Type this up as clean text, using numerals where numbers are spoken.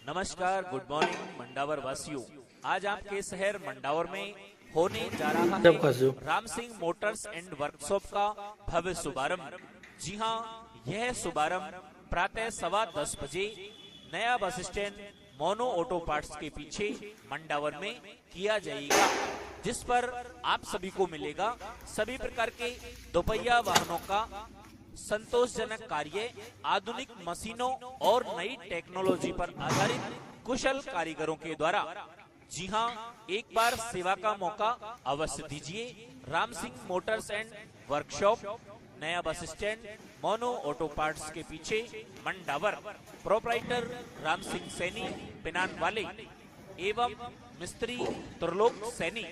नमस्कार, good morning Mandawar वासियों। आज आपके शहर मंडावर में होने जा रहा है Ram Singh motors and workshop का भव्य शुभारंभ। जी हां, यह शुभारंभ प्रातः 10:15 बजे नया bus stand mono auto parts के पीछे मंडावर में किया जाएगा, जिस पर आप सभी को मिलेगा सभी प्रकार के दोपहिया वाहनों का संतोषजनक कार्य, आधुनिक मशीनों और नई टेक्नोलॉजी पर आधारित कुशल कारीगरों के द्वारा। जी हां, एक बार सेवा का मौका अवश्य दीजिए। Ram Singh motors and workshop, नया bus stand, mono auto parts के पीछे मंडावर। प्रोपराइटर राम सिंह सैनी पिनान वाले एवं मिस्त्री त्रिलोक सैनी।